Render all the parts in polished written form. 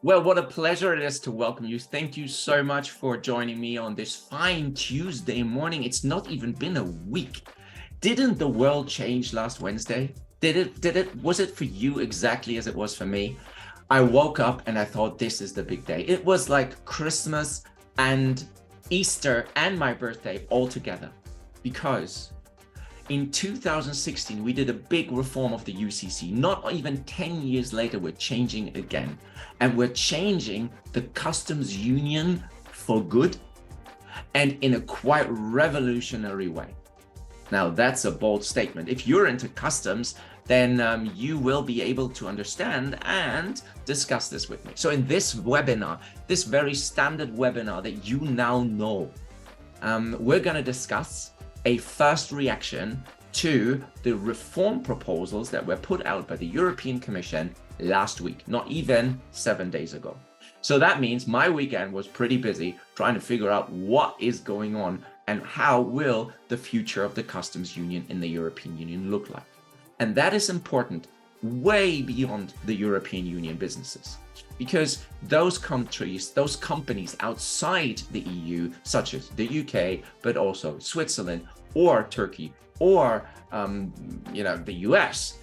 Well, what a pleasure it is to welcome you. Thank you so much for joining me on this fine Tuesday morning. It's not even been a week. Didn't the world change last Wednesday? Was it for you exactly as it was for me? I woke up and I thought, this is the big day. It was like Christmas and Easter and my birthday all together, because in 2016, we did a big reform of the UCC. Not even 10 years later, we're changing again. And we're changing the customs union for good and in a quite revolutionary way. Now, that's a bold statement. If you're into customs, then you will be able to understand and discuss this with me. So in this webinar, this very standard webinar that you now know, we're going to discuss a first reaction to the reform proposals that were put out by the European Commission last week, not even 7 days ago. So that means my weekend was pretty busy trying to figure out what is going on and how will the future of the customs union in the European Union look like. And that is important way beyond the European Union businesses, because those countries, those companies outside the EU, such as the UK, but also Switzerland or Turkey or the US,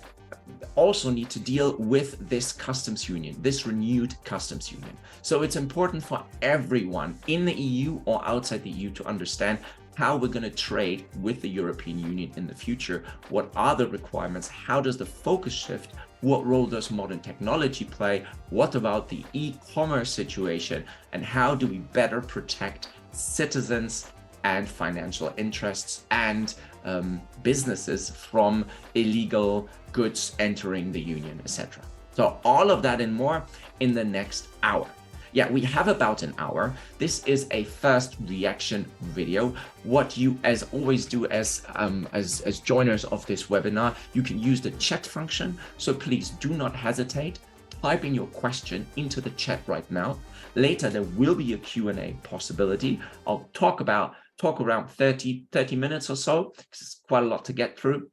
also need to deal with this customs union, this renewed customs union. So it's important for everyone in the EU or outside the EU to understand how we're going to trade with the European Union in the future. What are the requirements? How does the focus shift? What role does modern technology play? What about the e-commerce situation? And how do we better protect citizens and financial interests and businesses from illegal goods entering the union, etc. So all of that and more in the next hour. Yeah, we have about an hour. This is a first reaction video. What you, as always, do as joiners of this webinar, you can use the chat function. So please do not hesitate. Type in your question into the chat right now. Later, there will be a Q&A possibility. I'll talk around 30 minutes or so, because it's quite a lot to get through.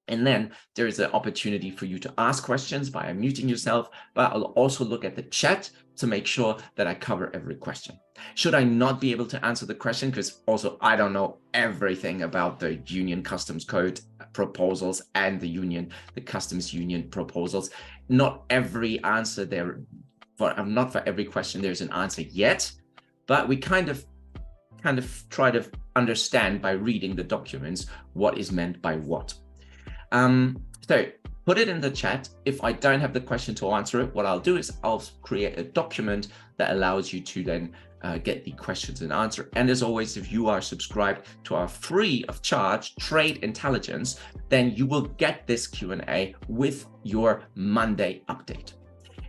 And then there is an opportunity for you to ask questions by unmuting yourself, but I'll also look at the chat to make sure that I cover every question. Should I not be able to answer the question, because also I don't know everything about the Union Customs Code proposals and the Customs Union proposals, not every answer there, not for every question there's an answer yet, but we kind of try to understand by reading the documents what is meant by what. So put it in the chat. If I don't have the question to answer it, what I'll do is I'll create a document that allows you to then get the questions and answer. And as always, if you are subscribed to our free of charge trade intelligence, then you will get this Q&A with your Monday update.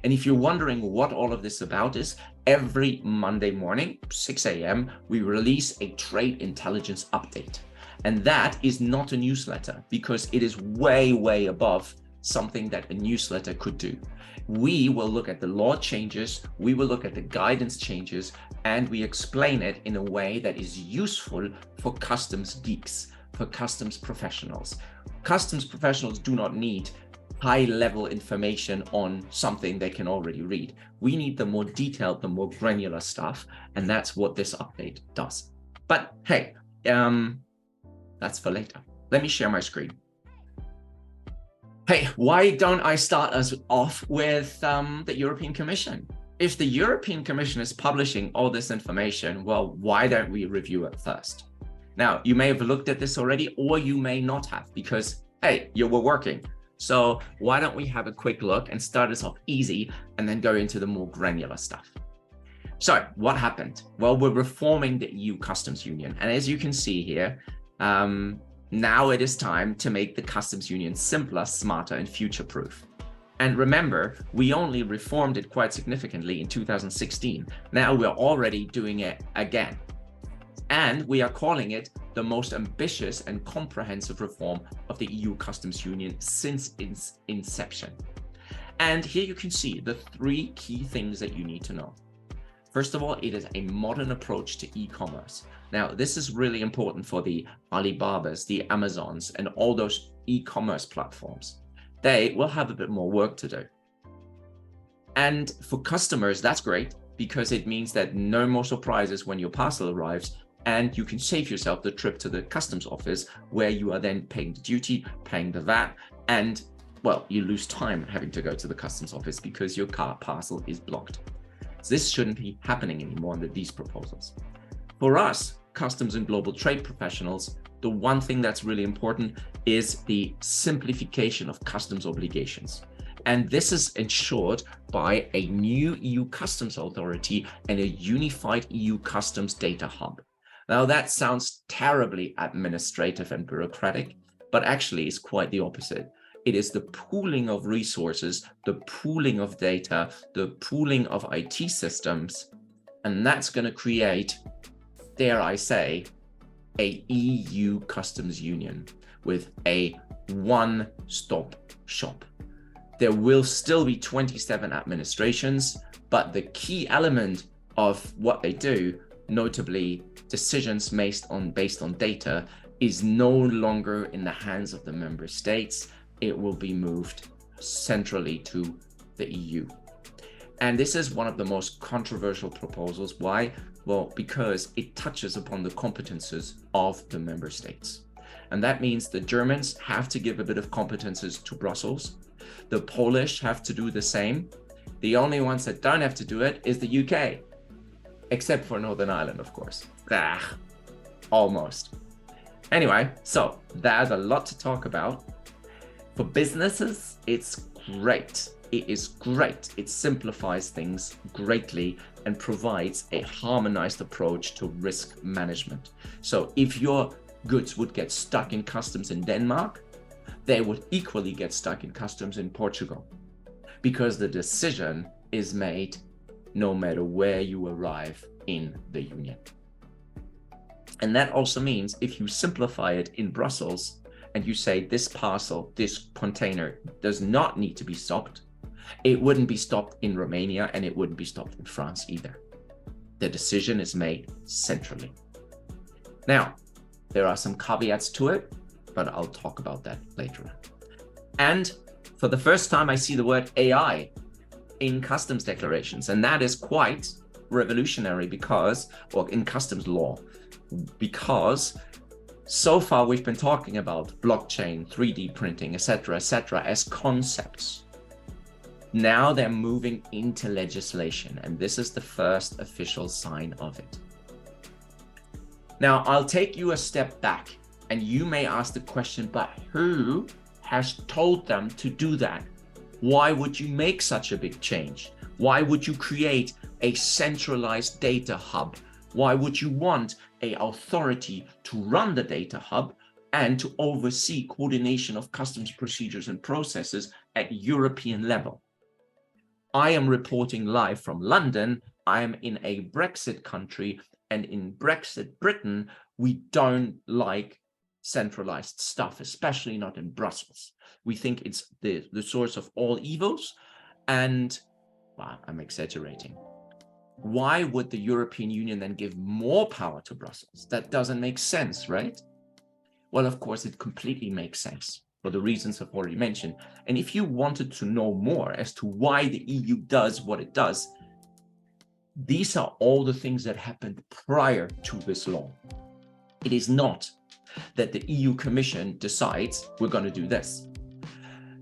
And if you're wondering what all of this about is, every Monday morning, 6 a.m., we release a trade intelligence update. And that is not a newsletter, because it is way, way above something that a newsletter could do. We will look at the law changes, we will look at the guidance changes, and we explain it in a way that is useful for customs geeks, for customs professionals. Customs professionals do not need high-level information on something they can already read. We need the more detailed, the more granular stuff, and that's what this update does. But hey, that's for later. Let me share my screen. Hey, why don't I start us off with the European Commission? If the European Commission is publishing all this information, well, why don't we review it first? Now, you may have looked at this already, or you may not have, because, hey, you were working. So why don't we have a quick look and start us off easy and then go into the more granular stuff. So what happened? Well, we're reforming the EU Customs Union. And as you can see here, now it is time to make the customs union simpler, smarter, and future-proof. And remember, we only reformed it quite significantly in 2016. Now we're already doing it again. And we are calling it the most ambitious and comprehensive reform of the EU Customs Union since its inception. And here you can see the three key things that you need to know. First of all, it is a modern approach to e-commerce. Now, this is really important for the Alibabas, the Amazons, and all those e-commerce platforms. They will have a bit more work to do. And for customers, that's great because it means that no more surprises when your parcel arrives, and you can save yourself the trip to the customs office where you are then paying the duty, paying the VAT, and well, you lose time having to go to the customs office because your car parcel is blocked. So this shouldn't be happening anymore under these proposals. For us, customs and global trade professionals, the one thing that's really important is the simplification of customs obligations. And this is ensured by a new EU customs authority and a unified EU customs data hub. Now that sounds terribly administrative and bureaucratic, but actually it's quite the opposite. It is the pooling of resources, the pooling of data, the pooling of IT systems, and that's going to create, dare I say, a EU customs union with a one-stop shop. There will still be 27 administrations, but the key element of what they do, notably decisions based on data, is no longer in the hands of the member states. It will be moved centrally to the EU. And this is one of the most controversial proposals. Why? Well, because it touches upon the competences of the member states. And that means the Germans have to give a bit of competences to Brussels. The Polish have to do the same. The only ones that don't have to do it is the UK, except for Northern Ireland, of course. Almost. Anyway, so there's a lot to talk about. For businesses, it's great. It is great. It simplifies things greatly and provides a harmonized approach to risk management. So if your goods would get stuck in customs in Denmark, they would equally get stuck in customs in Portugal, because the decision is made no matter where you arrive in the Union. And that also means if you simplify it in Brussels and you say this parcel, this container does not need to be stopped, it wouldn't be stopped in Romania and it wouldn't be stopped in France either. The decision is made centrally. Now, there are some caveats to it, but I'll talk about that later on. And for the first time, I see the word AI in customs declarations, and that is quite revolutionary because, or in customs law, because so far we've been talking about blockchain, 3D printing, etc., as concepts. Now they're moving into legislation, and this is the first official sign of it. Now, I'll take you a step back, and you may ask the question, but who has told them to do that? Why would you make such a big change? Why would you create a centralized data hub? Why would you want an authority to run the data hub and to oversee coordination of customs procedures and processes at European level? I am reporting live from London. I am in a Brexit country, and in Brexit Britain, we don't like centralized stuff, especially not in Brussels. We think it's the source of all evils, and well, I'm exaggerating. Why would the European Union then give more power to Brussels? That doesn't make sense, right? Well, of course, it completely makes sense for the reasons I've already mentioned. And if you wanted to know more as to why the EU does what it does, these are all the things that happened prior to this law. It is not that the EU Commission decides we're going to do this.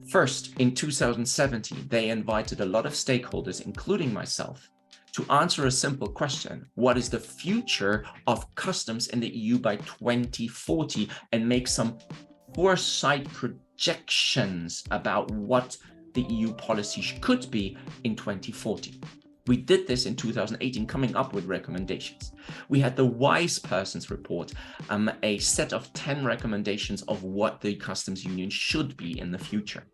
First, in 2017, they invited a lot of stakeholders, including myself, to answer a simple question: what is the future of customs in the EU by 2040, and make some foresight projections about what the EU policy could be in 2040. We did this in 2018, coming up with recommendations. We had the Wise Persons Report, a set of 10 recommendations of what the customs union should be in the future.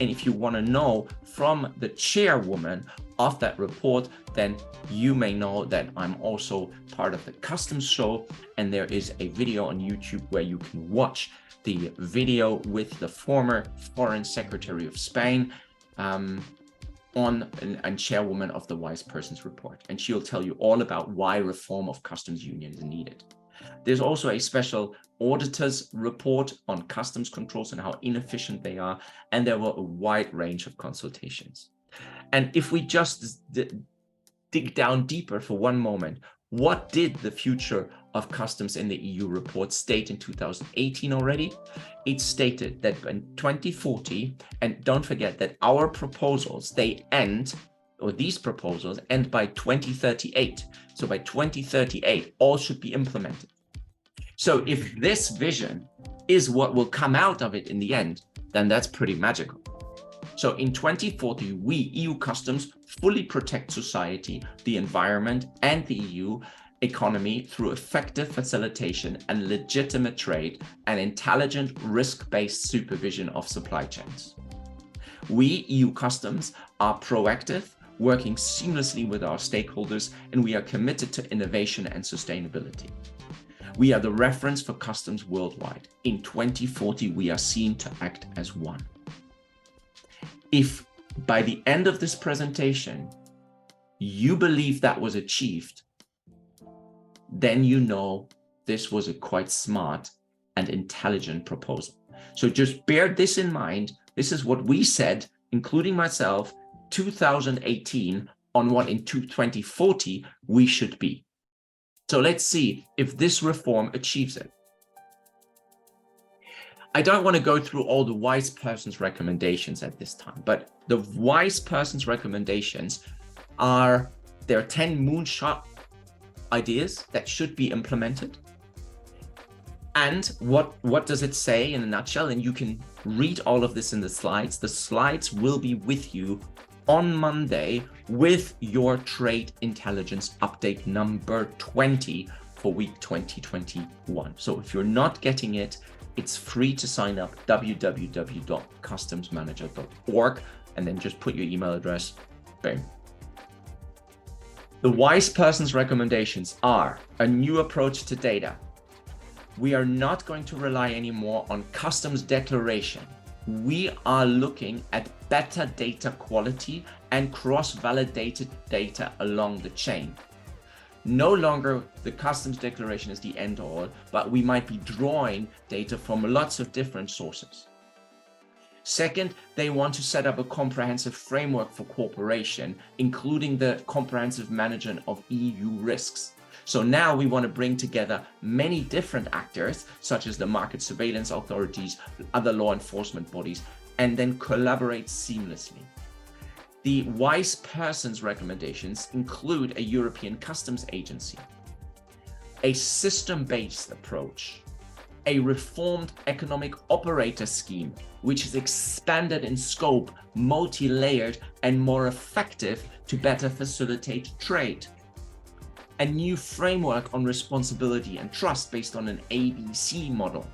And if you want to know from the chairwoman of that report, then you may know that I'm also part of the Customs Show, and there is a video on YouTube where you can watch the video with the former Foreign Secretary of Spain, and chairwoman of the Wise Persons Report, and she'll tell you all about why reform of customs union is needed. There's also a special auditor's report on customs controls and how inefficient they are, and there were a wide range of consultations. And if we just dig down deeper for one moment, what did the future of customs in the EU report state in 2018 already? It stated that in 2040, and don't forget that our proposals, these proposals end by 2038. So by 2038, all should be implemented. So if this vision is what will come out of it in the end, then that's pretty magical. So in 2040, we, EU Customs, fully protect society, the environment, and the EU economy through effective facilitation and legitimate trade and intelligent risk-based supervision of supply chains. We, EU Customs, are proactive, working seamlessly with our stakeholders, and we are committed to innovation and sustainability. We are the reference for customs worldwide. In 2040, we are seen to act as one. If by the end of this presentation, you believe that was achieved, then you know this was a quite smart and intelligent proposal. So just bear this in mind. This is what we said, including myself, 2018 on what in 2040 we should be. So let's see if this reform achieves it. I don't want to go through all the wise person's recommendations at this time, but the wise person's recommendations are, there are 10 moonshot ideas that should be implemented. And what does it say in a nutshell? And you can read all of this in the slides. The slides will be with you on Monday with your trade intelligence update number 20 for week 2021. So if you're not getting it, it's free to sign up, www.customsmanager.org, and then just put your email address, boom. The wise person's recommendations are a new approach to data. We are not going to rely anymore on customs declaration. We are looking at better data quality and cross-validated data along the chain. No longer the customs declaration is the end all, but we might be drawing data from lots of different sources. Second, they want to set up a comprehensive framework for cooperation, including the comprehensive management of EU risks. So now we want to bring together many different actors, such as the market surveillance authorities, other law enforcement bodies, and then collaborate seamlessly. The wise person's recommendations include a European customs agency, a system-based approach, a reformed economic operator scheme, which is expanded in scope, multi-layered, and more effective to better facilitate trade. A new framework on responsibility and trust based on an ABC model.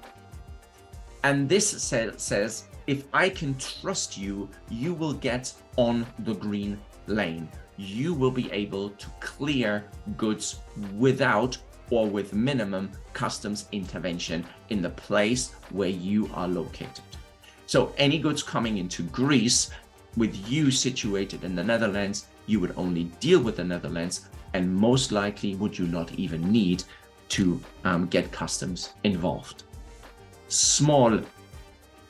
And this says, if I can trust you, you will get on the green lane. You will be able to clear goods without or with minimum customs intervention in the place where you are located. So any goods coming into Greece with you situated in the Netherlands, you would only deal with the Netherlands, and most likely would you not even need to get customs involved. Small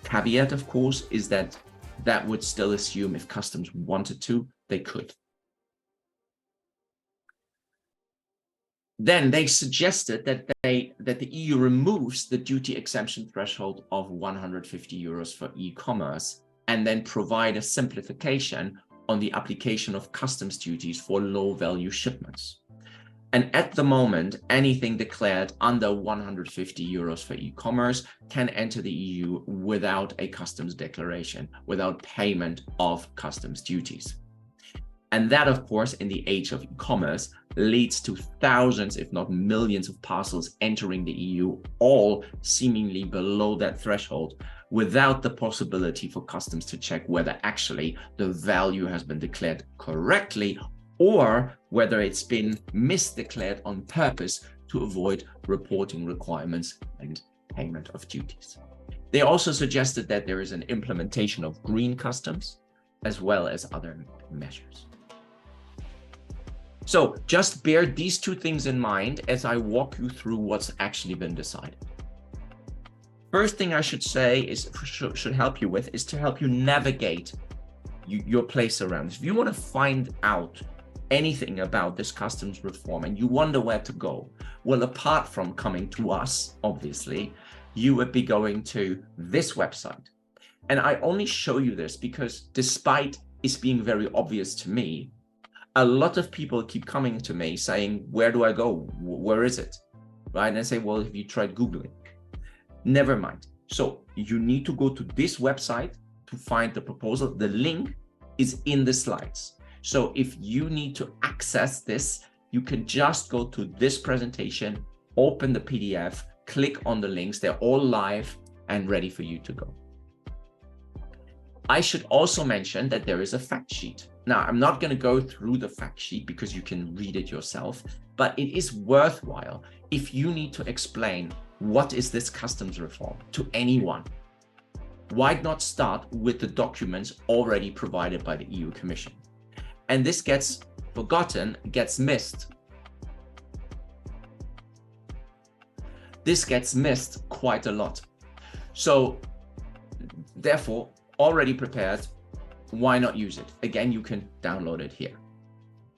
caveat, of course, is that that would still assume if customs wanted to, they could. Then they suggested that the EU removes the duty exemption threshold of 150 euros for e-commerce and then provide a simplification on the application of customs duties for low-value shipments. And at the moment, anything declared under 150 euros for e-commerce can enter the EU without a customs declaration, without payment of customs duties. And that, of course, in the age of e-commerce, leads to thousands, if not millions, of parcels entering the EU, all seemingly below that threshold, without the possibility for customs to check whether actually the value has been declared correctly or whether it's been misdeclared on purpose to avoid reporting requirements and payment of duties. They also suggested that there is an implementation of green customs as well as other measures. So just bear these two things in mind as I walk you through what's actually been decided. First thing I should say is, should help you with, is to help you navigate your place around this. If you want to find out anything about this customs reform and you wonder where to go, well, apart from coming to us, obviously, you would be going to this website. And I only show you this because despite it's being very obvious to me, a lot of people keep coming to me saying, where do I go? Where is it? Right? And I say, well, have you tried Googling? Never mind. So you need to go to this website to find the proposal. The link is in the slides. So if you need to access this, you can just go to this presentation, open the PDF, click on the links. They're all live and ready for you to go. I should also mention that there is a fact sheet. Now, I'm not going to go through the fact sheet because you can read it yourself, but it is worthwhile if you need to explain what is this customs reform to anyone. Why not start with the documents already provided by the EU Commission? And this gets forgotten, gets missed. This gets missed quite a lot. So therefore, already prepared, why not use it? Again, you can download it here.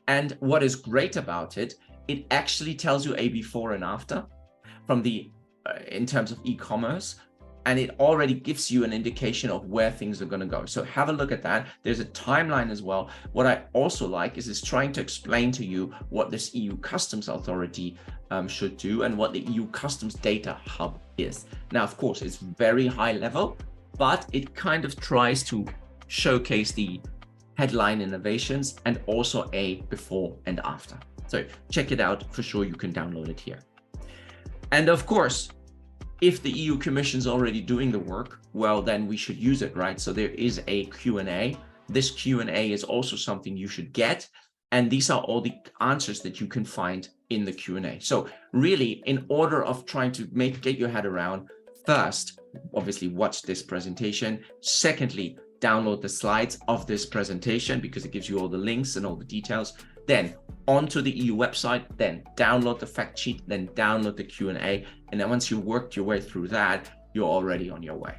And what is great about it, it actually tells you a before and after from the in terms of e-commerce, and it already gives you an indication of where things are going to go. So have a look at that. There's a timeline as well. What I also like is it's trying to explain to you what this EU Customs Authority should do and what the EU Customs Data Hub is. Now, of course, it's very high level, but it kind of tries to showcase the headline innovations and also a before and after. So check it out for sure. You can download it here. And of course, if the EU Commission is already doing the work, well, then we should use it, right? So there is a Q&A. This Q&A is also something you should get. And these are all the answers that you can find in the Q&A. So really, in order of trying to get your head around, first, obviously watch this presentation. Secondly, download the slides of this presentation because it gives you all the links and all the details. Then onto the EU website, then download the fact sheet, then download the Q&A. And then once you worked your way through that, you're already on your way.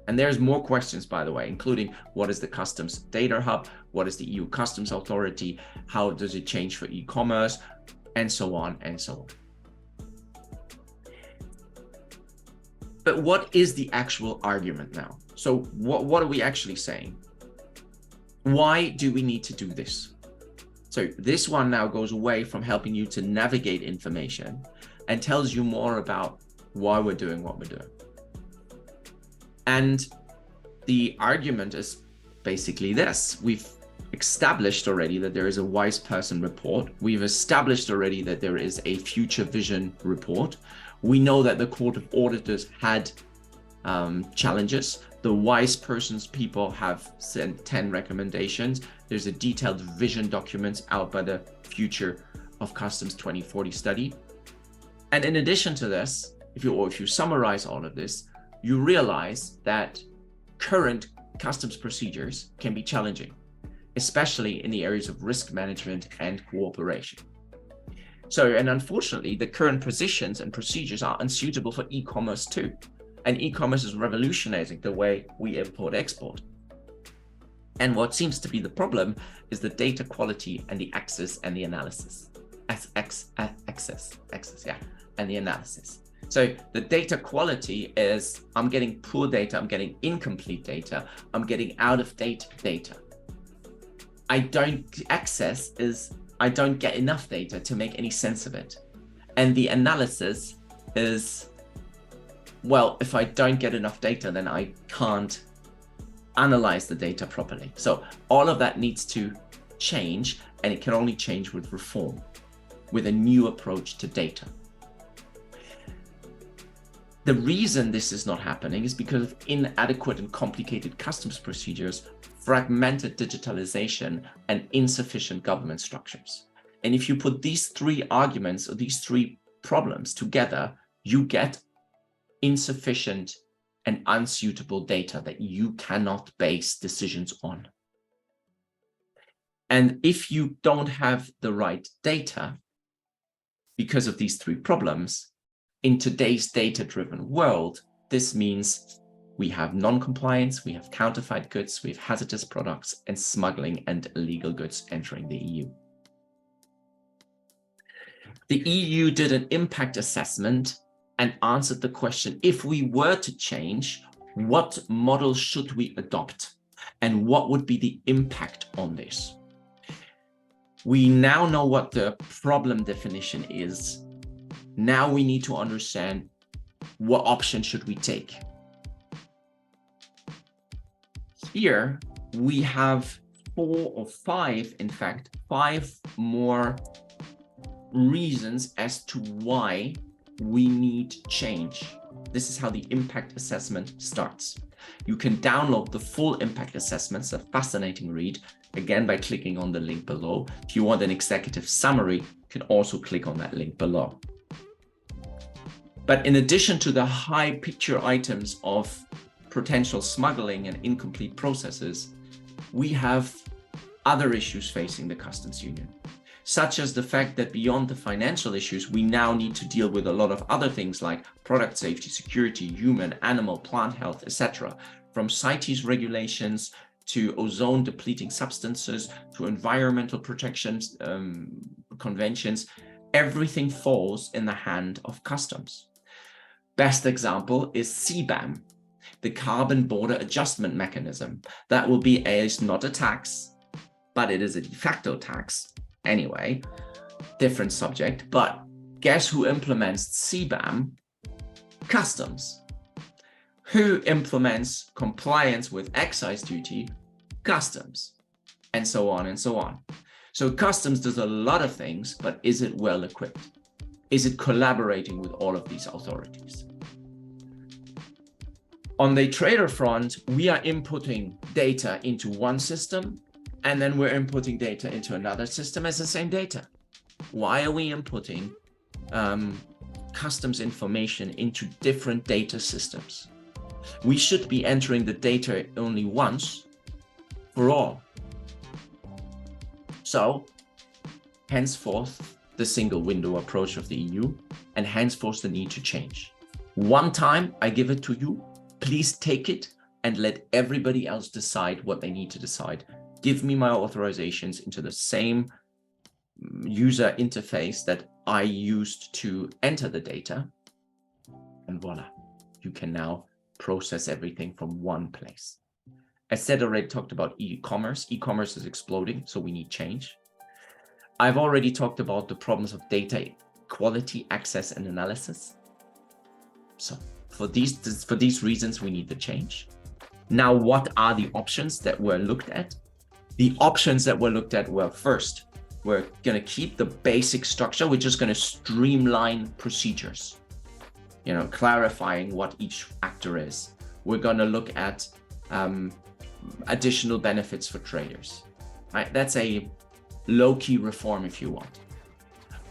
And there's more questions, by the way, including what is the Customs Data Hub? What is the EU Customs Authority? How does it change for e-commerce? And so on and so on. But what is the actual argument now? So what are we actually saying? Why do we need to do this? So this one now goes away from helping you to navigate information and tells you more about why we're doing what we're doing. And the argument is basically this. We've established already that there is a wise person report. We've established already that there is a future vision report. We know that the Court of Auditors had challenges. The wise persons people have sent 10 recommendations. There's a detailed vision document out by the Future of Customs 2040 study. And in addition to this, if you summarize all of this, you realize that current customs procedures can be challenging, especially in the areas of risk management and cooperation. So, and unfortunately, the current positions and procedures are unsuitable for e-commerce too. And e-commerce is revolutionizing the way we import-export. And what seems to be the problem is the data quality and the access and the analysis. And the analysis. So the data quality is, I'm getting poor data, I'm getting incomplete data, I'm getting out-of-date data. I don't get enough data to make any sense of it. And the analysis is, well, if I don't get enough data, then I can't analyze the data properly. So all of that needs to change, and it can only change with reform, with a new approach to data. The reason this is not happening is because of inadequate and complicated customs procedures, fragmented digitalization, and insufficient government structures. And if you put these three arguments or these three problems together, you get insufficient and unsuitable data that you cannot base decisions on. And if you don't have the right data because of these three problems, in today's data-driven world, this means We have non-compliance, we have counterfeit goods, we have hazardous products, and smuggling and illegal goods entering the EU. The EU did an impact assessment and answered the question, if we were to change, what model should we adopt? And what would be the impact on this? We now know what the problem definition is. Now we need to understand what option should we take. Here we have 4 or 5, in fact, 5 more reasons as to why we need change. This is how the impact assessment starts. You can download the full impact assessment. It's a fascinating read, again, by clicking on the link below. If you want an executive summary, you can also click on that link below. But in addition to the high picture items of potential smuggling and incomplete processes, we have other issues facing the customs union, such as the fact that beyond the financial issues, we now need to deal with a lot of other things like product safety, security, human, animal, plant health, etc. From CITES regulations to ozone depleting substances to environmental protections conventions, everything falls in the hand of customs. Best example is CBAM, the Carbon Border Adjustment Mechanism. That will be not a tax, but it is a de facto tax. Anyway, different subject, but guess who implements CBAM? Customs. Who implements compliance with excise duty? Customs. And so on and so on. So customs does a lot of things, but is it well equipped? Is it collaborating with all of these authorities? On the trader front, we are inputting data into one system, and then we're inputting data into another system as the same data. Why are we inputting customs information into different data systems? We should be entering the data only once for all. So, henceforth, the single window approach of the EU, and henceforth the need to change. One time I give it to you, please take it and let everybody else decide what they need to decide. Give me my authorizations into the same user interface that I used to enter the data. And voila, you can now process everything from one place. I said already talked about e-commerce. E-commerce is exploding, so we need change. I've already talked about the problems of data quality, access, and analysis. So for these reasons, we need the change. Now, what are the options that were looked at? The options that were looked at were, first, we're going to keep the basic structure. We're just going to streamline procedures, clarifying what each actor is. We're going to look at additional benefits for traders. Right? That's a low-key reform if you want.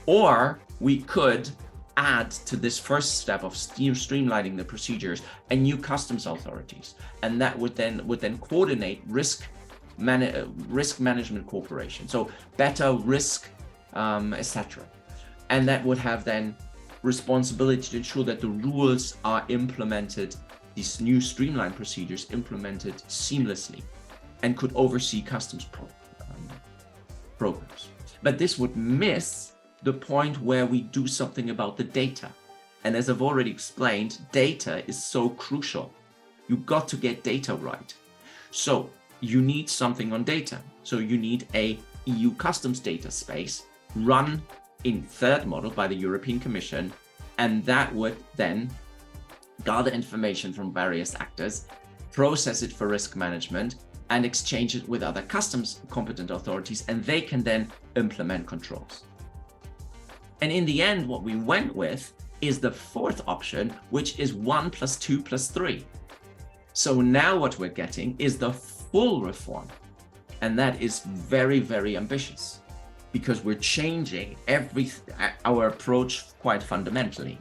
Or we could add to this first step of streamlining the procedures and new customs authorities, and that would then coordinate risk management cooperation, so better risk, etc. And that would have then responsibility to ensure that the rules are implemented, these new streamlined procedures implemented seamlessly, and could oversee customs programs. But this would miss the point where we do something about the data. And as I've already explained, data is so crucial. You've got to get data right. So you need something on data. So you need a EU customs data space run in third model by the European Commission, and that would then gather information from various actors, process it for risk management, and exchange it with other customs competent authorities, and they can then implement controls. And in the end, what we went with is the fourth option, which is 1 + 2 + 3. So now what we're getting is the full reform. And that is very, very ambitious, because we're changing our approach quite fundamentally.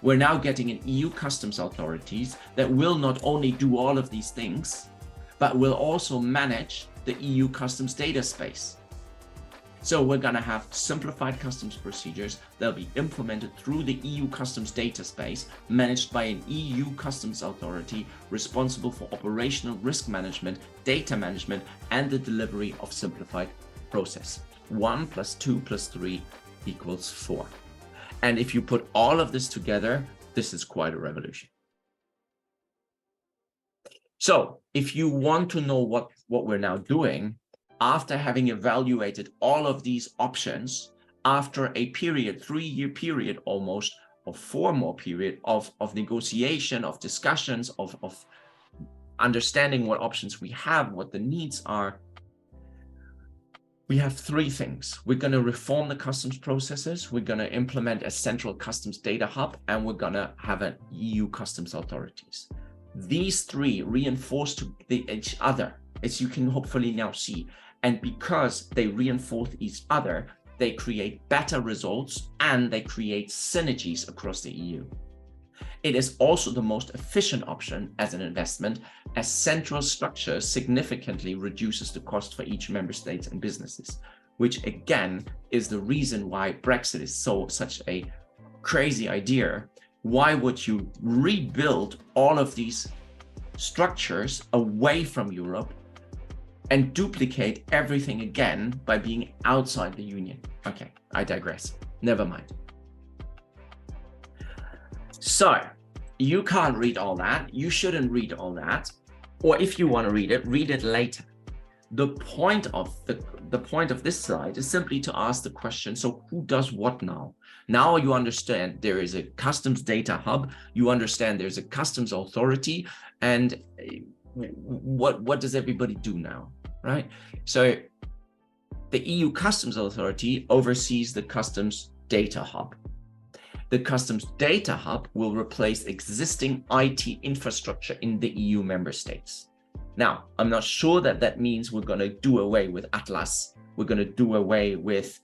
We're now getting an EU customs authorities that will not only do all of these things, but will also manage the EU customs data space. So we're going to have simplified customs procedures. They'll be implemented through the EU customs data space, managed by an EU customs authority responsible for operational risk management, data management, and the delivery of simplified process. 1 + 2 + 3 = 4. And if you put all of this together, this is quite a revolution. So if you want to know what we're now doing, after having evaluated all of these options, after a period, 3-year period almost, or 4 more period of negotiation, of discussions, of understanding what options we have, what the needs are, we have 3 things. We're going to reform the customs processes, we're going to implement a central customs data hub, and we're going to have an EU customs authorities. These 3 reinforce each other, as you can hopefully now see. And because they reinforce each other, they create better results and they create synergies across the EU. It is also the most efficient option as an investment, as central structure significantly reduces the cost for each member state and businesses, which again is the reason why Brexit is such a crazy idea. Why would you rebuild all of these structures away from Europe and duplicate everything again by being outside the union? Okay, I digress. Never mind. So you can't read all that. You shouldn't read all that. Or if you want to read it later. The point of this slide is simply to ask the question, so who does what now? Now you understand there is a customs data hub, you understand there's a customs authority, and what does everybody do now, right? So the EU Customs Authority oversees the customs data hub. The customs data hub will replace existing IT infrastructure in the EU member states. Now, I'm not sure that means we're going to do away with Atlas. We're going to do away with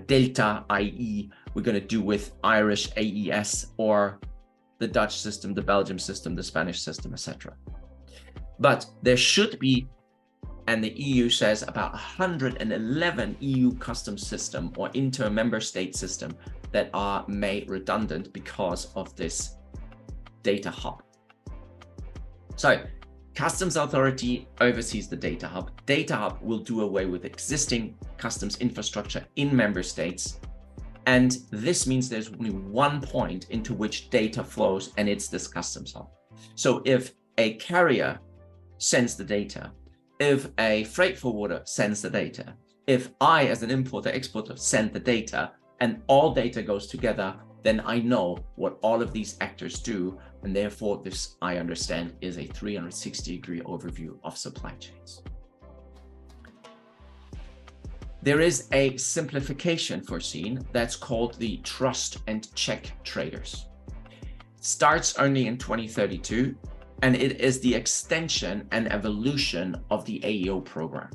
Delta IE. We're going to do with Irish AES or the Dutch system, the Belgium system, the Spanish system, etc. But there should be, and the EU says, about 111 EU customs system or inter-member state system that are made redundant because of this data hub. So, Customs Authority oversees the data hub. Data hub will do away with existing customs infrastructure in member states. And this means there's only one point into which data flows, and it's this customs hub. So if a carrier sends the data, if a freight forwarder sends the data, if I as an importer exporter send the data, and all data goes together, then I know what all of these actors do. And therefore, this, I understand, is a 360-degree overview of supply chains. There is a simplification foreseen that's called the trust and check traders. Starts only in 2032, and it is the extension and evolution of the AEO program.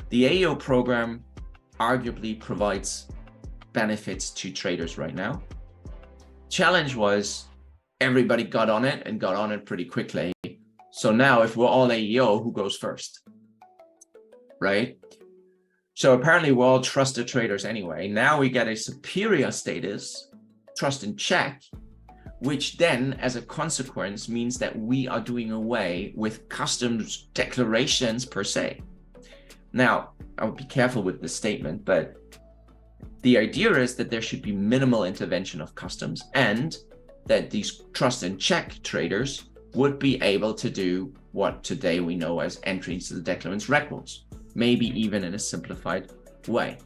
The AEO program arguably provides benefits to traders right now. Challenge was everybody got on it pretty quickly. So now if we're all AEO, who goes first, right? So apparently we're all trusted traders anyway. Now we get a superior status, trust and check, which then as a consequence means that we are doing away with customs declarations per se. Now, I'll be careful with this statement, but the idea is that there should be minimal intervention of customs and that these trust and check traders would be able to do what today we know as entry into the declarant's records, maybe even in a simplified way.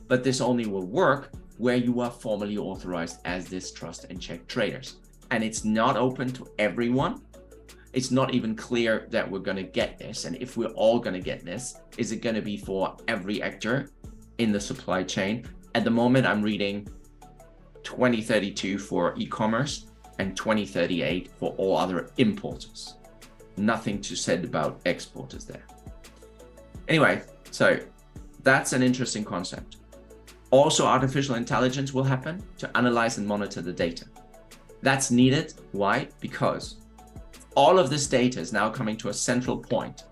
But this only will work where you are formally authorized as this trust and check traders. And it's not open to everyone. It's not even clear that we're going to get this. And if we're all going to get this, is it going to be for every actor in the supply chain? At the moment, I'm reading 2032 for e-commerce and 2038 for all other importers. Nothing to said about exporters there. Anyway, so that's an interesting concept. Also, artificial intelligence will happen to analyze and monitor the data. That's needed. Why? Because all of this data is now coming to a central point.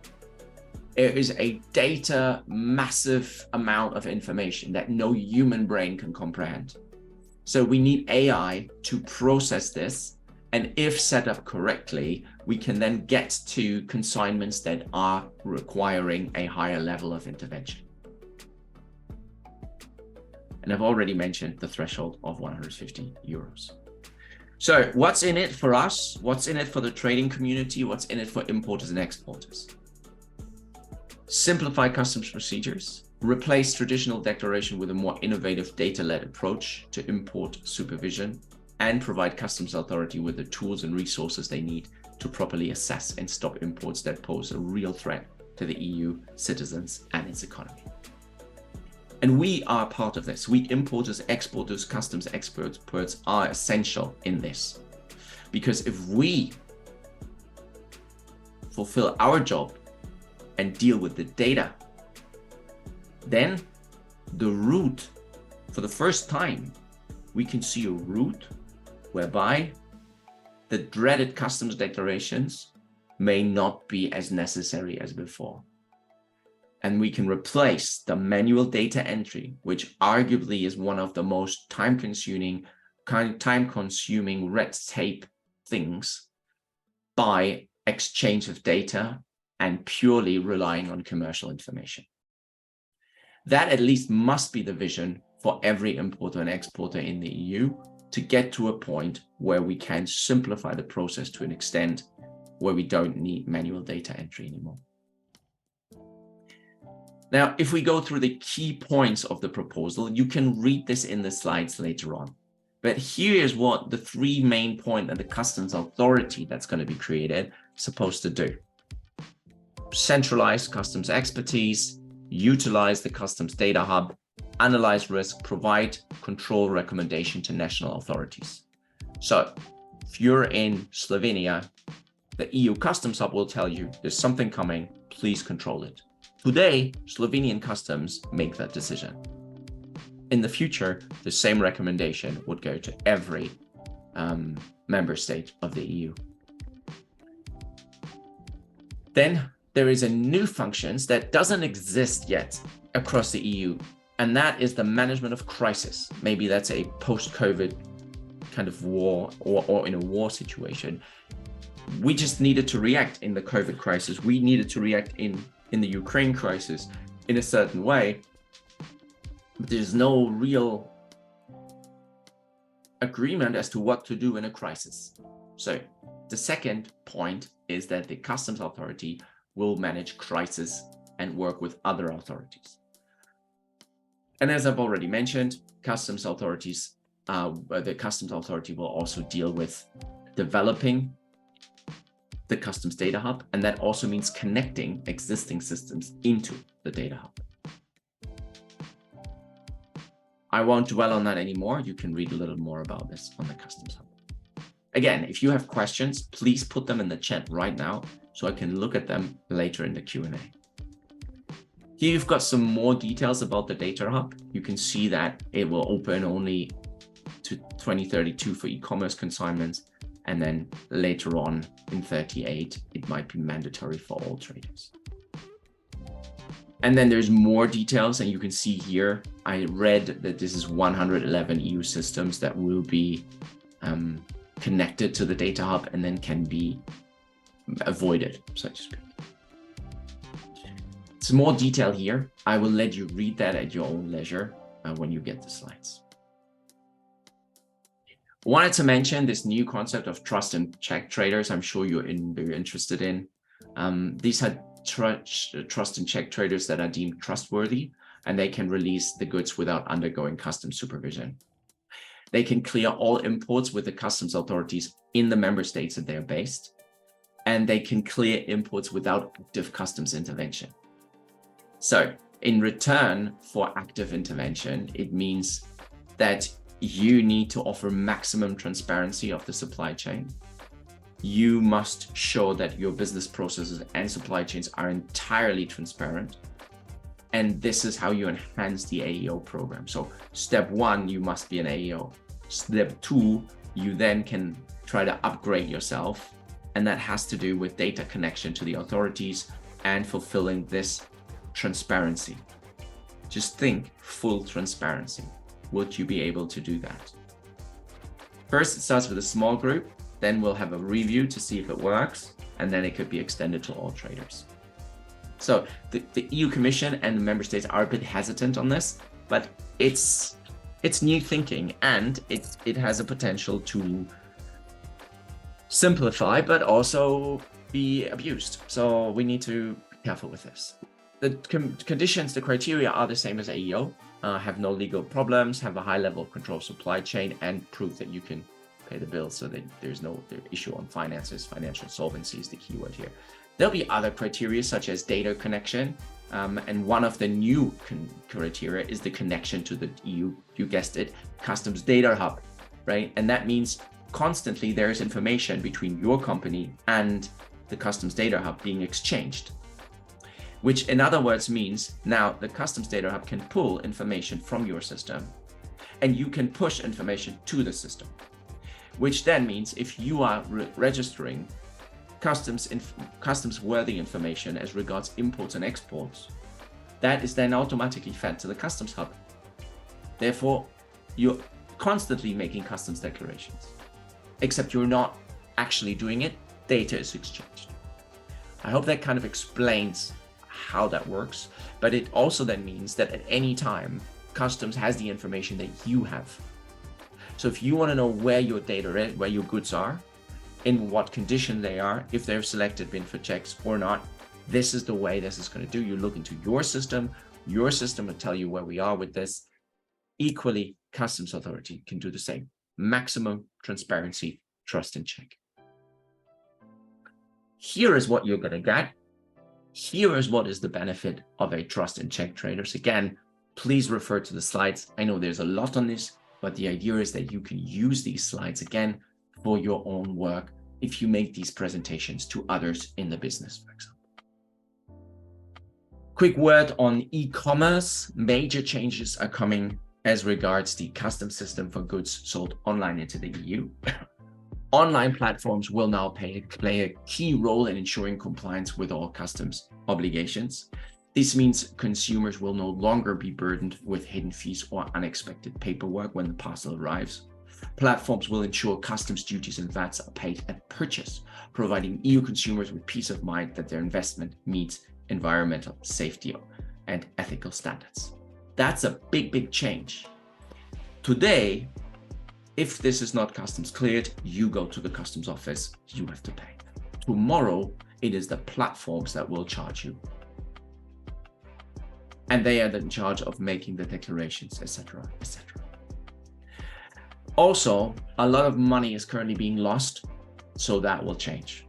It is a data massive amount of information that no human brain can comprehend. So we need AI to process this. And if set up correctly, we can then get to consignments that are requiring a higher level of intervention. And I've already mentioned the threshold of 150 euros. So what's in it for us? What's in it for the trading community? What's in it for importers and exporters? Simplify customs procedures, replace traditional declaration with a more innovative data-led approach to import supervision, and provide customs authority with the tools and resources they need to properly assess and stop imports that pose a real threat to the EU citizens and its economy. And we are part of this. We importers, exporters, customs experts are essential in this. Because if we fulfill our job and deal with the data, then the route, for the first time, we can see a route whereby the dreaded customs declarations may not be as necessary as before. And we can replace the manual data entry, which arguably is one of the most time-consuming red tape things, by exchange of data and purely relying on commercial information. That at least must be the vision for every importer and exporter in the EU, to get to a point where we can simplify the process to an extent where we don't need manual data entry anymore. Now, if we go through the key points of the proposal, you can read this in the slides later on. But here is what the three main points that the customs authority that's going to be created is supposed to do. Centralize customs expertise, utilize the customs data hub, analyze risk, provide control recommendation to national authorities. So if you're in Slovenia, the EU Customs Hub will tell you there's something coming, please control it. Today, Slovenian customs make that decision. In the future, the same recommendation would go to every member state of the EU. Then there is a new functions that doesn't exist yet across the EU, and that is the management of crisis. Maybe that's a post-COVID kind of war or in a war situation. We just needed to react in the COVID crisis. We needed to react in the Ukraine crisis in a certain way. But there's no real agreement as to what to do in a crisis. So the second point is that the customs authority will manage crisis and work with other authorities. And as I've already mentioned, the customs authority will also deal with developing the customs data hub, and that also means connecting existing systems into the data hub. I won't dwell on that anymore. You can read a little more about this on the Customs Hub. Again, if you have questions, please put them in the chat right now so I can look at them later in the Q&A. Here you've got some more details about the data hub. You can see that it will open only to 2032 for e-commerce consignments, and then later on in 38, it might be mandatory for all traders. And then there's more details, and you can see here, I read that this is 111 EU systems that will be connected to the data hub and then can be avoided, so to speak. Some more detail here. I will let you read that at your own leisure when you get the slides. I wanted to mention this new concept of trust and check traders. I'm sure you're very interested in. These are trust and check traders that are deemed trustworthy, and they can release the goods without undergoing customs supervision. They can clear all imports with the customs authorities in the member states that they are based, and they can clear imports without active customs intervention. So in return for active intervention, it means that you need to offer maximum transparency of the supply chain. You must show that your business processes and supply chains are entirely transparent. And this is how you enhance the AEO program. So step one, you must be an AEO. Step two, you then can try to upgrade yourself. And that has to do with data connection to the authorities and fulfilling this transparency. Just think, full transparency. Would you be able to do that? First, it starts with a small group, then we'll have a review to see if it works, and then it could be extended to all traders. So the EU Commission and the member states are a bit hesitant on this, but it's new thinking, and it has a potential to simplify, but also be abused. So we need to be careful with this. The conditions, the criteria are the same as AEO, have no legal problems, have a high level of control supply chain, and prove that you can pay the bills, so that there's no issue on finances. Financial solvency is the keyword here. There'll be other criteria such as data connection, and one of the new criteria is the connection to the EU, you guessed it, Customs Data Hub, right? And that means constantly there is information between your company and the Customs Data Hub being exchanged, which in other words means now the Customs Data Hub can pull information from your system and you can push information to the system, which then means if you are registering customs worthy information as regards imports and exports, that is then automatically fed to the Customs Hub. Therefore, you're constantly making customs declarations, except you're not actually doing it. Data is exchanged. I hope that kind of explains how that works, but it also then means that at any time, customs has the information that you have. So if you want to know where your data is, where your goods are, in what condition they are, if they've selected bin for checks or not, this is the way this is going to do. You look into your system will tell you where we are with this. Equally, customs authority can do the same. Maximum transparency, trust and check. Here is what you're going to get. Here is what is the benefit of a trust and check traders. Again, please refer to the slides. I know there's a lot on this, but the idea is that you can use these slides again for your own work if you make these presentations to others in the business, for example. Quick word on e-commerce. Major changes are coming as regards the customs system for goods sold online into the EU. Online platforms will now play a key role in ensuring compliance with all customs obligations. This means consumers will no longer be burdened with hidden fees or unexpected paperwork when the parcel arrives. Platforms will ensure customs duties and VATs are paid at purchase, providing EU consumers with peace of mind that their investment meets environmental, safety, and ethical standards. That's a big change. Today, if this is not customs cleared, you go to the customs office, you have to pay. Tomorrow, it is the platforms that will charge you. And they are in charge of making the declarations, etc., etc. Also, a lot of money is currently being lost, so that will change.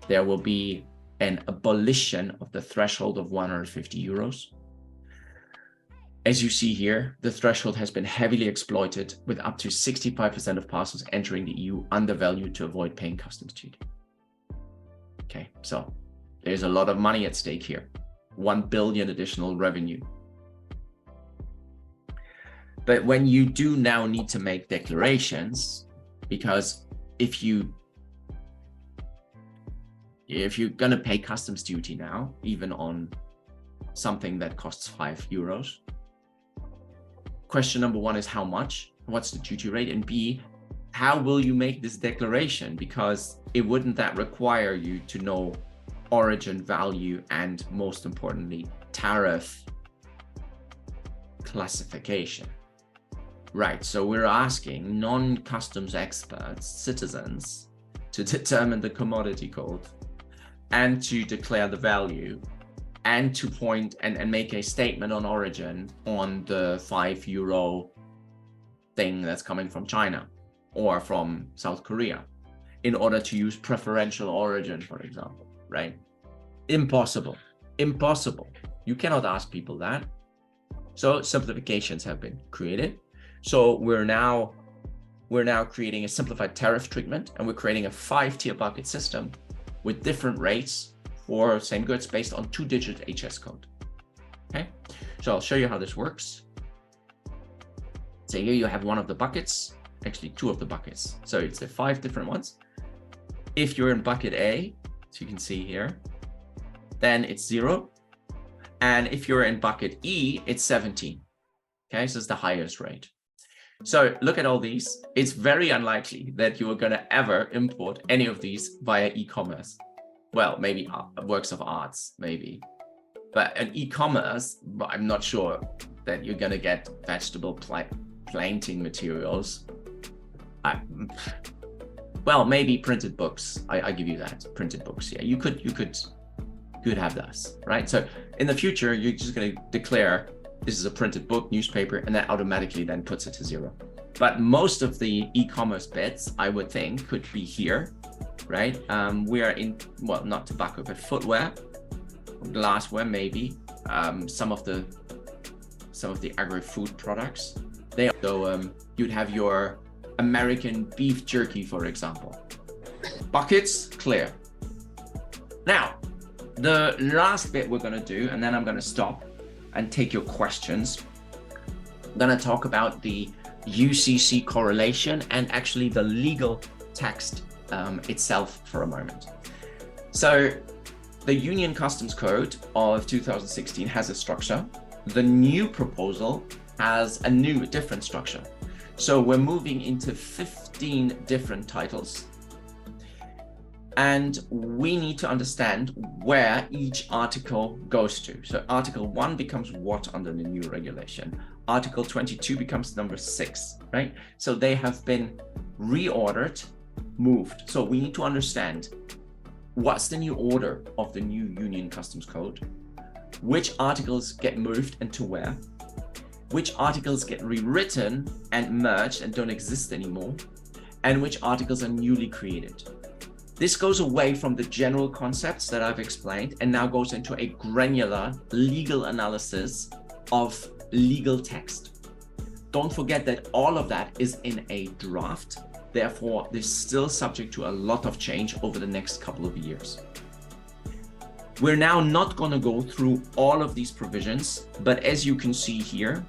There will be an abolition of the threshold of 150 euros. As you see here, the threshold has been heavily exploited, with up to 65% of parcels entering the EU undervalued to avoid paying customs duty. Okay, so there's a lot of money at stake here. 1 billion additional revenue. But when you do now need to make declarations, because if you're going to pay customs duty now, even on something that costs 5 euros, question number one is how much? What's the duty rate? And B, how will you make this declaration? Because wouldn't that require you to know origin, value, and most importantly, tariff classification? Right, so we're asking non-customs experts, citizens, to determine the commodity code and to declare the value and to point and make a statement on origin on the 5 euro thing that's coming from China or from South Korea in order to use preferential origin, for example, right? Impossible. You cannot ask people that. So simplifications have been created. So we're now creating a simplified tariff treatment, and we're creating a 5-tier bucket system with different rates for same goods based on 2-digit HS code. Okay, so I'll show you how this works. So here you have one of the buckets, actually 2 of the buckets. So it's the 5 different ones. If you're in bucket A, so you can see here, then it's 0. And if you're in bucket E, it's 17. Okay, so it's the highest rate. So look at all these. It's very unlikely that you are going to ever import any of these via e-commerce. Well, maybe works of arts, maybe. But an e-commerce, I'm not sure that you're going to get vegetable planting materials. Well, maybe printed books. I give you that. Printed books. Yeah, you could have those, right? So in the future, you're just going to declare this is a printed book, newspaper, and that automatically then puts it to 0. But most of the e-commerce bits, I would think, could be here, right? We are in, well, not tobacco, but footwear, glassware, maybe. Some of the agri-food products. So you'd have your American beef jerky, for example. Buckets, clear. Now, the last bit we're going to do, and then I'm going to stop and take your questions. I'm going to talk about the UCC correlation and actually the legal text itself for a moment. So the Union Customs Code of 2016 has a structure. The new proposal has a different structure. So we're moving into 15 different titles. And we need to understand where each article goes to. So Article 1 becomes what under the new regulation? Article 22 becomes number 6, right? So they have been reordered, moved. So we need to understand what's the new order of the new Union Customs Code, which articles get moved and to where, which articles get rewritten and merged and don't exist anymore, and which articles are newly created. This goes away from the general concepts that I've explained and now goes into a granular legal analysis of legal text. Don't forget that all of that is in a draft. Therefore, this is still subject to a lot of change over the next couple of years. We're now not going to go through all of these provisions, but as you can see here,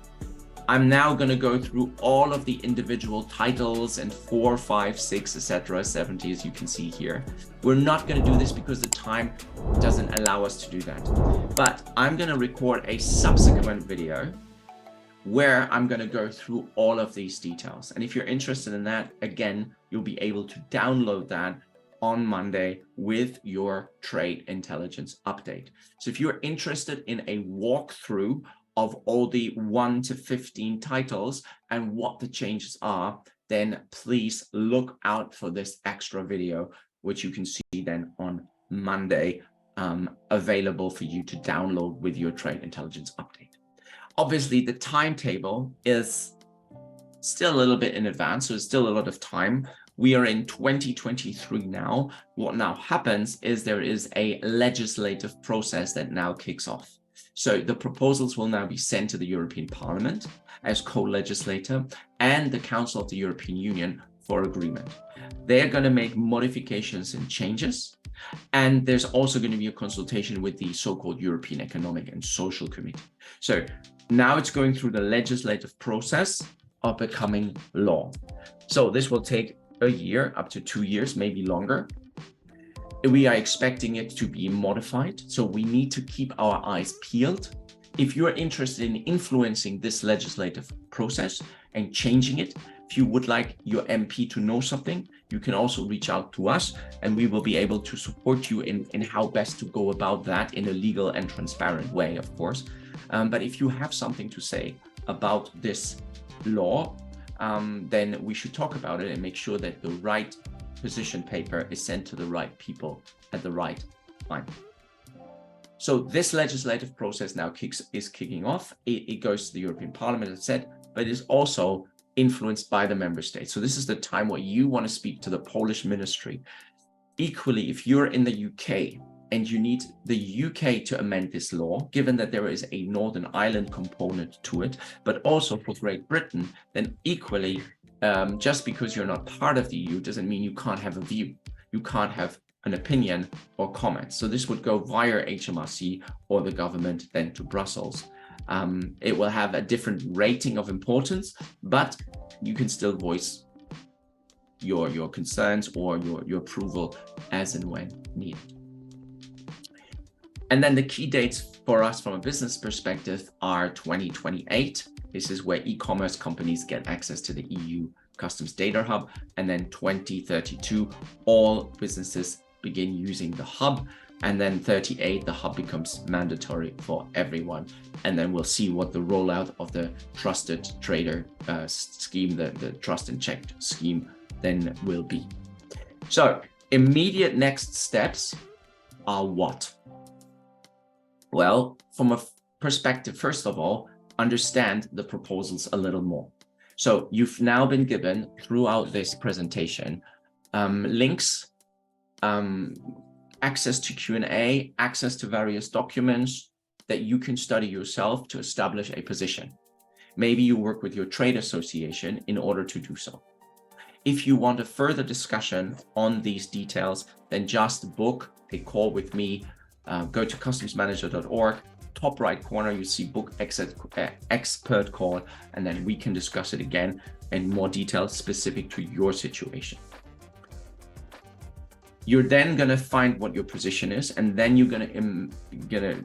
I'm now going to go through all of the individual titles and 4, 5, 6, etc., 70, as you can see here. We're not going to do this because the time doesn't allow us to do that. But I'm going to record a subsequent video where I'm going to go through all of these details. And if you're interested in that, again, you'll be able to download that on Monday with your trade intelligence update. So if you're interested in a walkthrough of all the 1 to 15 titles and what the changes are, then please look out for this extra video, which you can see then on Monday, available for you to download with your trade intelligence update. Obviously, the timetable is still a little bit in advance, so it's still a lot of time. We are in 2023 now. What now happens is there is a legislative process that now kicks off. So the proposals will now be sent to the European Parliament as co-legislator and the Council of the European Union for agreement. They're going to make modifications and changes. And there's also going to be a consultation with the so-called European Economic and Social Committee. So now it's going through the legislative process of becoming law. So this will take a year, up to 2 years, maybe longer. We are expecting it to be modified, so we need to keep our eyes peeled. If you are interested in influencing this legislative process and changing it, if you would like your MP to know something, you can also reach out to us and we will be able to support you in how best to go about that in a legal and transparent way, of course. But if you have something to say about this law, then we should talk about it and make sure that the right position paper is sent to the right people at the right time. So this legislative process now is kicking off. It goes to the European Parliament, as I said, but it is also influenced by the member states. So this is the time where you want to speak to the Polish ministry. Equally, if you're in the UK and you need the UK to amend this law, given that there is a Northern Ireland component to it, but also for Great Britain, then equally, just because you're not part of the EU doesn't mean you can't have a view. You can't have an opinion or comment. So this would go via HMRC or the government then to Brussels. It will have a different rating of importance, but you can still voice your concerns or your approval as and when needed. And then the key dates for us from a business perspective are 2028. This is where e-commerce companies get access to the EU Customs Data Hub. And then 2032, all businesses begin using the hub. And then 38, the hub becomes mandatory for everyone. And then we'll see what the rollout of the trusted trader scheme, the trust and check scheme then will be. So immediate next steps are what? Well, from a perspective, first of all, understand the proposals a little more. So you've now been given throughout this presentation links, access to Q&A, access to various documents that you can study yourself to establish a position. Maybe you work with your trade association in order to do so. If you want a further discussion on these details, then just book a call with me. Go to customsmanager.org, top right corner, you see book expert call, and then we can discuss it again in more detail specific to your situation. You're then going to find what your position is, and then you're going to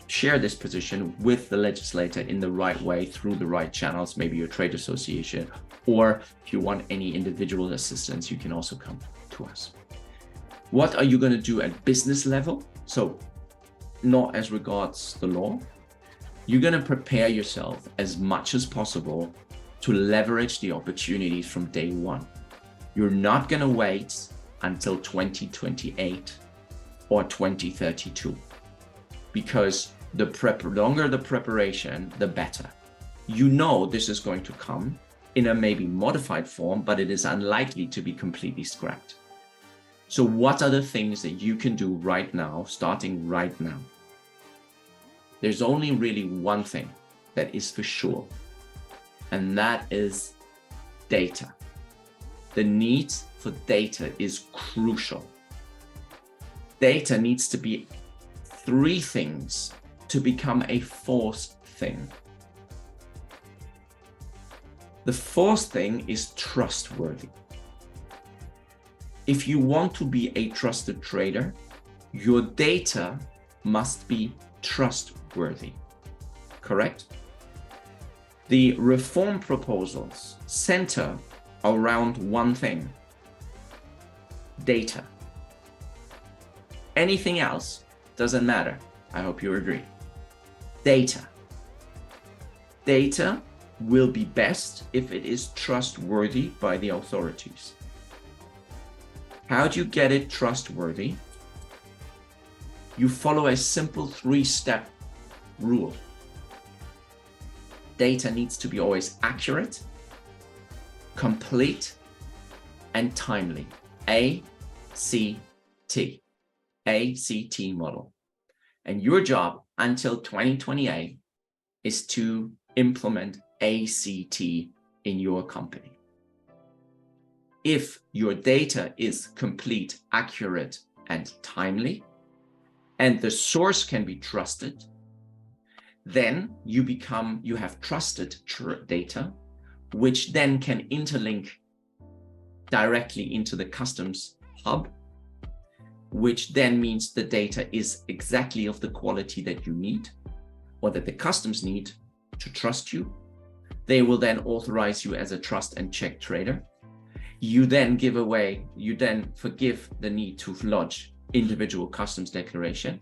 share this position with the legislator in the right way through the right channels, maybe your trade association, or if you want any individual assistance, you can also come to us. What are you going to do at business level? So not as regards the law. You're going to prepare yourself as much as possible to leverage the opportunities from day one. You're not going to wait until 2028 or 2032, because the longer the preparation, the better. You know this is going to come in a maybe modified form, but it is unlikely to be completely scrapped. So what are the things that you can do right now, starting right now? There's only really one thing that is for sure, and that is data. The need for data is crucial. Data needs to be three things to become a fourth thing. The fourth thing is trustworthy. If you want to be a trusted trader, your data must be trustworthy, correct? The reform proposals center around one thing: data. Anything else doesn't matter. I hope you agree. Data. Data will be best if it is trustworthy by the authorities. How do you get it trustworthy? You follow a simple 3-step rule. Data needs to be always accurate, complete, and timely. ACT. ACT model. And your job until 2028 is to implement ACT in your company. If your data is complete, accurate, and timely, and the source can be trusted, then you have trusted data, which then can interlink directly into the customs hub, which then means the data is exactly of the quality that you need, or that the customs need to trust you. They will then authorize you as a trust and check trader. You then forgive the need to lodge individual customs declaration,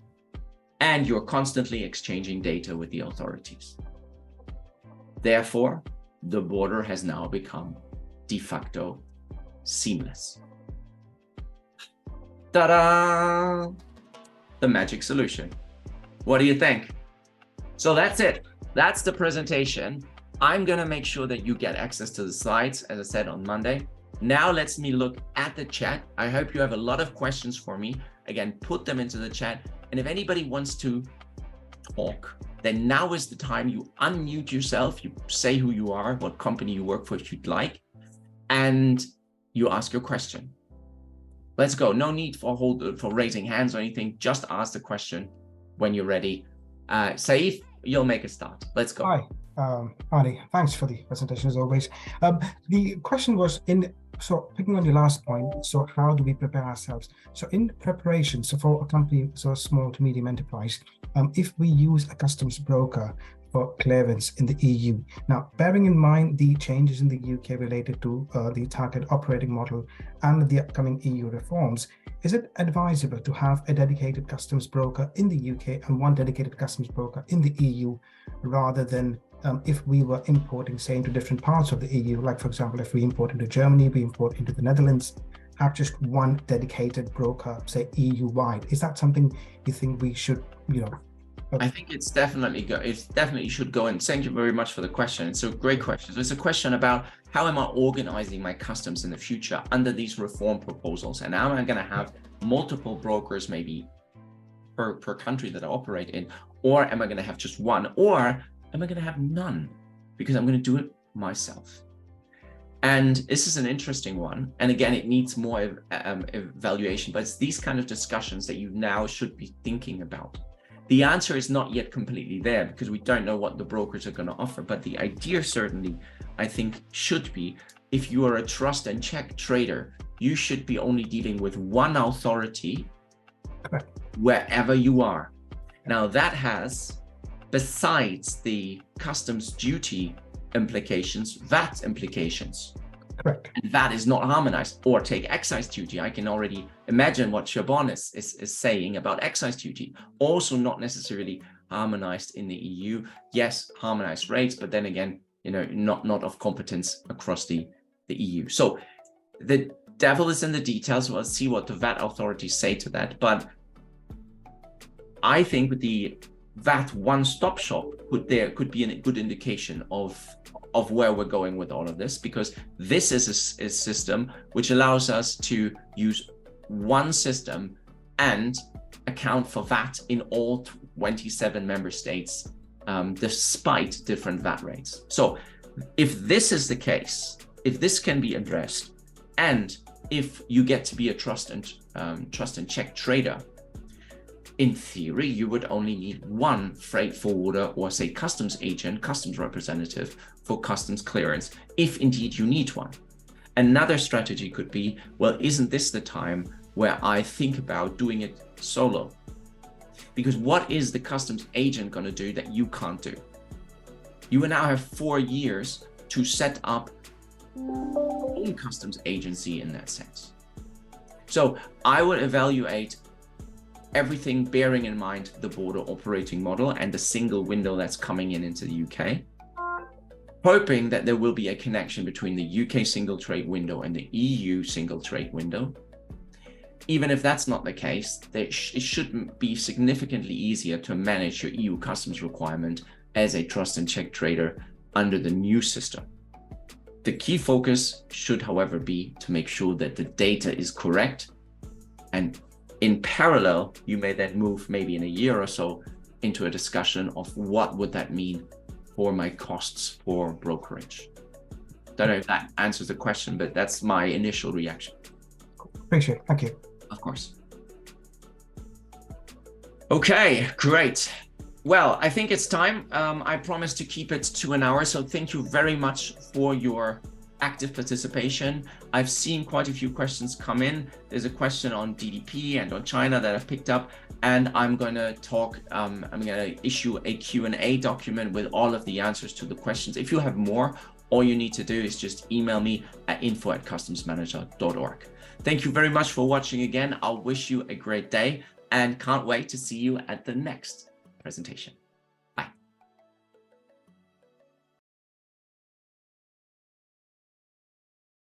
and you're constantly exchanging data with the authorities. Therefore, the border has now become de facto seamless. Ta-da! The magic solution. What do you think? So that's it. That's the presentation. I'm going to make sure that you get access to the slides, as I said, on Monday. Now let's look at the chat. I hope you have a lot of questions for me. Again, put them into the chat. And if anybody wants to talk, then now is the time. You unmute yourself, you say who you are, what company you work for if you'd like, and you ask your question. Let's go. No need for raising hands or anything. Just ask the question when you're ready. Saif, you'll make a start. Let's go. Hi, Arne. Thanks for the presentation as always. The question was, in So picking on your last point, so how do we prepare ourselves? So in preparation, so for a company, so a small to medium enterprise, if we use a customs broker for clearance in the EU. Now, bearing in mind the changes in the UK related to the target operating model and the upcoming EU reforms, is it advisable to have a dedicated customs broker in the UK and one dedicated customs broker in the EU, rather than if we were importing, say, into different parts of the EU, like, for example, if we import into Germany, we import into the Netherlands, have just one dedicated broker, say, EU-wide? Is that something you think we should, I think it's definitely should go. And thank you very much for the question. It's a great question. So it's a question about how am I organizing my customs in the future under these reform proposals? And am I going to have multiple brokers maybe per country that I operate in? Or am I going to have just one? Or am I going to have none? Because I'm going to do it myself. And this is an interesting one. And again, it needs more evaluation, but it's these kind of discussions that you now should be thinking about. The answer is not yet completely there because we don't know what the brokers are going to offer. But the idea certainly, I think, should be, if you are a trust and check trader, you should be only dealing with one authority wherever you are. Now that has, besides the customs duty implications, VAT implications. Correct. And that is not harmonized. Or take excise duty. I can already imagine what Siobhan is saying about excise duty. Also not necessarily harmonized in the EU. Yes, harmonized rates, but then again, not of competence across the EU. So the devil is in the details. We'll see what the VAT authorities say to that. But I think the VAT one-stop shop could be a good indication of where we're going with all of this, because this is a system which allows us to use one system and account for VAT in all 27 member states, despite different VAT rates. So if this is the case, if this can be addressed, and if you get to be a trust and check trader, in theory, you would only need one freight forwarder or, say, customs agent, customs representative for customs clearance, if indeed you need one. Another strategy could be, well, isn't this the time where I think about doing it solo? Because what is the customs agent going to do that you can't do? You will now have 4 years to set up your own customs agency in that sense. So I would evaluate everything bearing in mind the border operating model and the single window that's coming into the UK, hoping that there will be a connection between the UK single trade window and the EU single trade window. Even if that's not the case, it should be significantly easier to manage your EU customs requirement as a trust and check trader under the new system. The key focus should, however, be to make sure that the data is correct, and in parallel, you may then move maybe in a year or so into a discussion of what would that mean for my costs for brokerage. Don't know if that answers the question, but that's my initial reaction. Appreciate it. Thank you. Of course. Okay, great. Well, I think it's time. I promised to keep it to an hour, so thank you very much for your active participation. I've seen quite a few questions come in. There's a question on DDP and on China that I've picked up, and I'm going to talk, I'm going to issue a Q&A document with all of the answers to the questions. If you have more, all you need to do is just email me at info@customsmanager.org. Thank you very much for watching again. I'll wish you a great day and can't wait to see you at the next presentation.